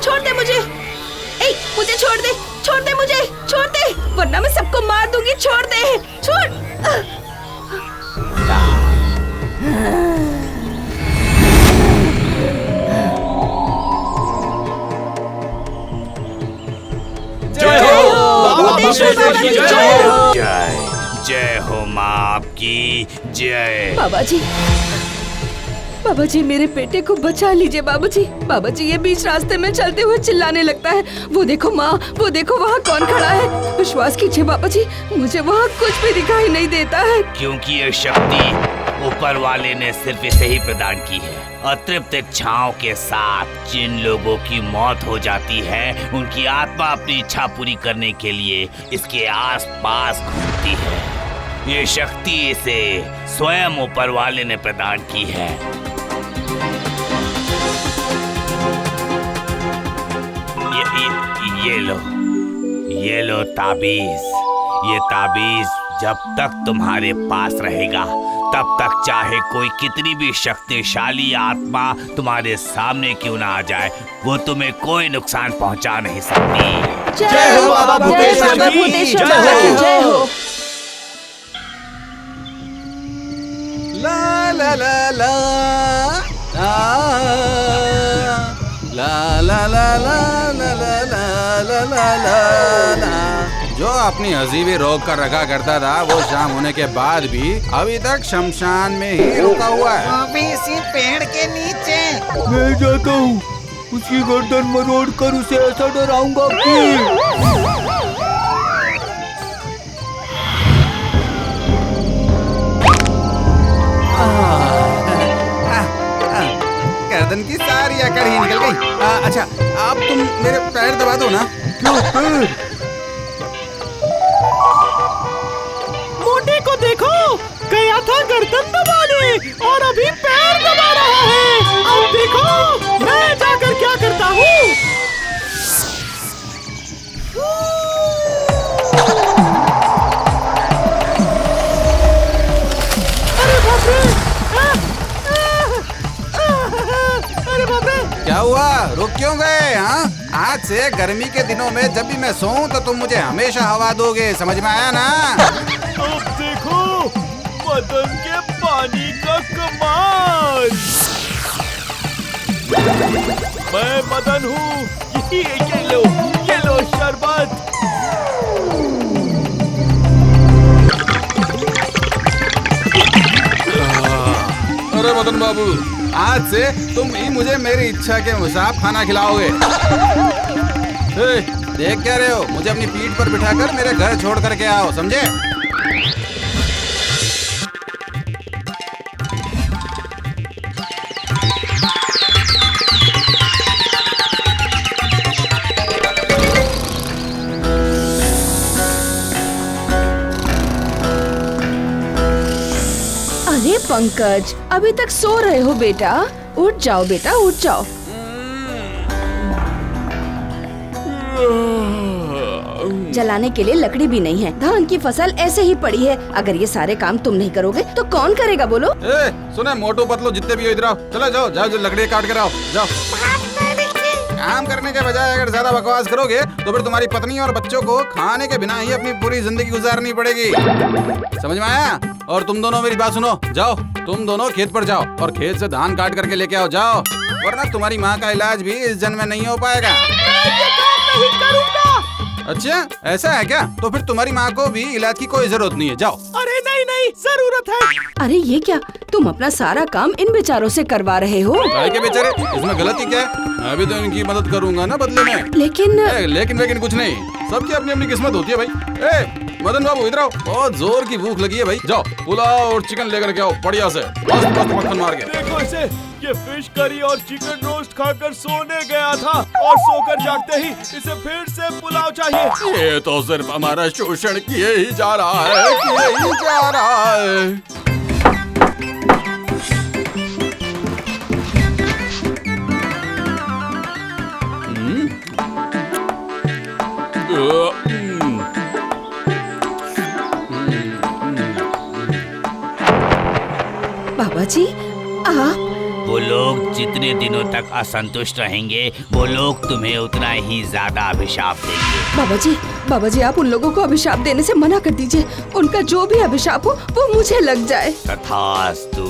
छोड़ दे मुझे। ए, मुझे छोड़ दे मुझे, छोड़ दे, वरना मैं सबको मार दूंगी। छोड़ दे, छोड़। जय हो जय जय हो माँ आपकी जय। बाबा जी मेरे बेटे को बचा लीजिए बाबा जी। बाबा जी ये बीच रास्ते में चलते हुए चिल्लाने लगता है। वो देखो माँ, वो देखो वहाँ कौन खड़ा है। विश्वास कीजिए बाबा जी, मुझे वहाँ कुछ भी दिखाई नहीं देता है। क्योंकि ये शक्ति ऊपर वाले ने सिर्फ इसे ही प्रदान की है। अतृप्त इच्छाओं के साथ जिन लोगों की मौत हो जाती है, उनकी आत्मा अपनी इच्छा पूरी करने के लिए इसके आसपास घूमती है। ये शक्ति इसे स्वयं ऊपर वाले ने प्रदान की है। ये लो ताबीज। ये ताबीज जब तक तुम्हारे पास रहेगा, तब तक चाहे कोई कितनी भी शक्तिशाली आत्मा तुम्हारे सामने क्यों ना आ जाए, वो तुम्हें कोई नुकसान पहुंचा नहीं सकती। जय हो बाबा भूतेश्वर की जय हो। ला ला ला ला ला ला ला ला ला ला ला ला ला ला। जो अपनी हजीबी रोक कर रखा करता था, वो शाम होने के बाद भी अभी तक शमशान में ही रुका हुआ है। अभी इसी पेड़ के नीचे। मैं जाता हूँ, उसकी गर्दन मरोड़ कर उसे ऐसा डराऊंगा कि गर्दन की सारी अकड़ ही निकल गई। अच्छा, अब तुम मेरे पैर दबा दो ना। क्यों पैर? मोटे को देखो, गया था गर्दन दबाने और अभी पैर दबा रहा है। अब देखो मैं जाकर क्या करता हूँ। अरे बाप रे! अरे बाप रे! क्या हुआ, रुक क्यों गए? हाँ, आज से गर्मी के दिनों में जब भी मैं सोऊं तो तुम मुझे हमेशा हवा दोगे, समझ में आया ना? अब देखो मदन के पानी का कमाल। मैं मदन हूँ, ये लो शरबत। अरे मदन बाबू, आज से तुम ही मुझे मेरी इच्छा के मुताबिक खाना खिलाओगे। देख क्या रहे हो? मुझे अपनी पीठ पर बिठाकर मेरे घर छोड़ करके आओ, समझे? अरे पंकज, अभी तक सो रहे हो बेटा? उठ जाओ बेटा, उठ जाओ। जलाने के लिए लकड़ी भी नहीं है। धान की फसल ऐसे ही पड़ी है। अगर ये सारे काम तुम नहीं करोगे तो कौन करेगा बोलो? सुने मोटू पतलू जितने भी हो इधर आओ। चलो जाओ जाओ, लकड़ी काट कर आओ, जाओ। काम करने के बजाय अगर ज्यादा बकवास करोगे तो फिर तुम्हारी पत्नी और बच्चों को खाने के बिना ही अपनी पूरी जिंदगी गुजारनी पड़ेगी, समझ में आया? और तुम दोनों मेरी बात सुनो, जाओ तुम दोनों खेत पर जाओ और खेत से धान काट करके लेके आओ, जाओ, वरना तुम्हारी माँ का इलाज भी इस जन्म में नहीं हो पाएगा। अच्छा ऐसा है क्या? तो फिर तुम्हारी माँ को भी इलाज की कोई जरूरत नहीं है, जाओ। अरे नहीं नहीं, जरूरत है। अरे ये क्या, तुम अपना सारा काम इन बेचारों से करवा रहे हो? काय के बेचारे, इसमें गलती क्या है? मैं भी तो इनकी मदद करूंगा ना बदले में। लेकिन कुछ नहीं, सबकी अपनी अपनी किस्मत होती है भाई। मदन बाबू इधर आओ, बहुत जोर की भूख लगी है भाई, जाओ पुलाव और चिकन लेकर के आओ बढ़िया से, मस्त मस्त मक्खन मार के। देखो इसे, ये फिश करी और चिकन रोस्ट खाकर सोने गया था और सोकर जागते ही इसे फिर से पुलाव चाहिए। ये तो सिर्फ हमारा शोषण किए ही जा रहा है, किए ही जा रहा है। बाबा जी, वो लोग जितने दिनों तक असंतुष्ट रहेंगे वो लोग तुम्हें उतना ही ज्यादा अभिशाप देंगे। बाबा जी आप उन लोगों को अभिशाप देने से मना कर दीजिए। उनका जो भी अभिशाप हो वो मुझे लग जाए। तथास्तु।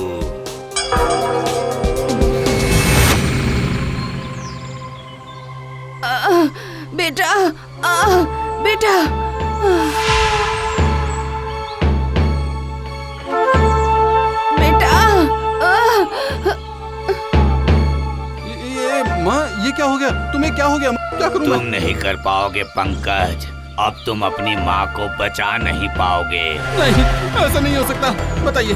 बेटा बेटा बेटा ये माँ, ये क्या हो गया? तुम्हें क्या हो गया? क्या करूँ तुम नहीं कर पाओगे पंकज। अब तुम अपनी माँ को बचा नहीं पाओगे। नहीं, ऐसा नहीं हो सकता। बताइए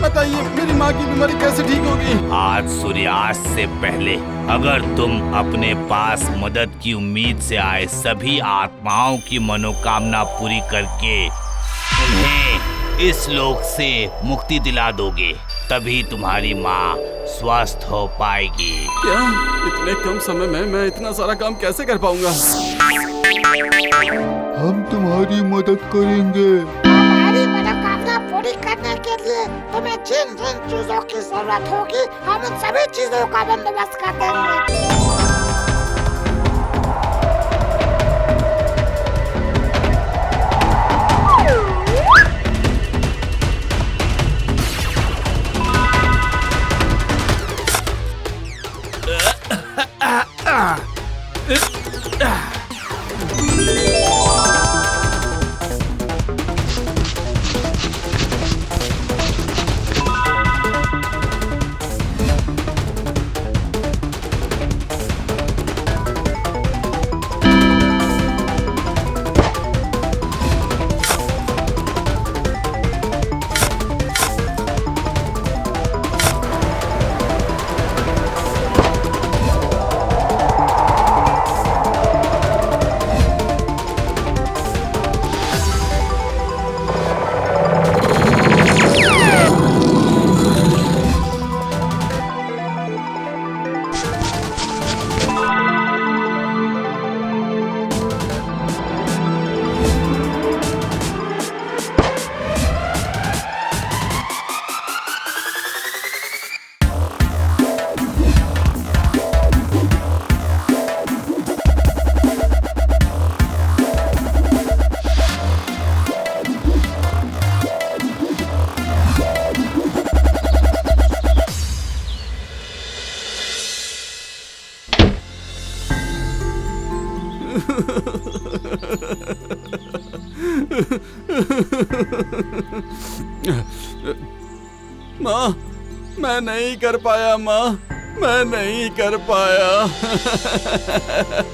बताइए, मेरी माँ की बीमारी कैसे ठीक होगी? आज सूर्यास्त से पहले अगर तुम अपने पास मदद की उम्मीद से आए सभी आत्माओं की मनोकामना पूरी करके उन्हें इस लोक से मुक्ति दिला दोगे, तभी तुम्हारी माँ स्वस्थ हो पाएगी। क्या इतने कम समय में मैं इतना सारा काम कैसे कर पाऊंगा? हम तुम्हारी मदद करेंगे। हमारी मनोकामना पूरी करने के लिए तुम्हें जिन जिन चीजों की जरूरत होगी हम उन सभी चीजों का बंदोबस्त कर देंगे। माँ, मैं नहीं कर पाया माँ, मैं नहीं कर पाया।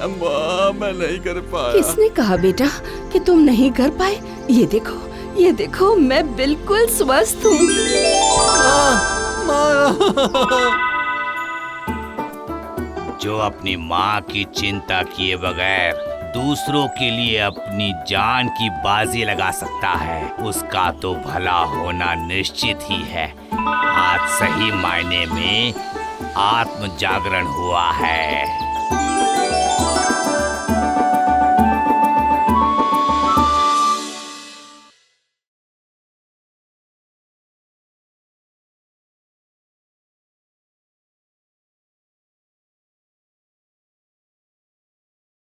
माँ, मैं नहीं कर पाया। किसने कहा बेटा कि तुम नहीं कर पाए? ये देखो मैं बिल्कुल स्वस्थ हूँ। जो अपनी माँ की चिंता किए बगैर दूसरों के लिए अपनी जान की बाजी लगा सकता है उसका तो भला होना निश्चित ही है। आज सही मायने में आत्म जागरण हुआ है।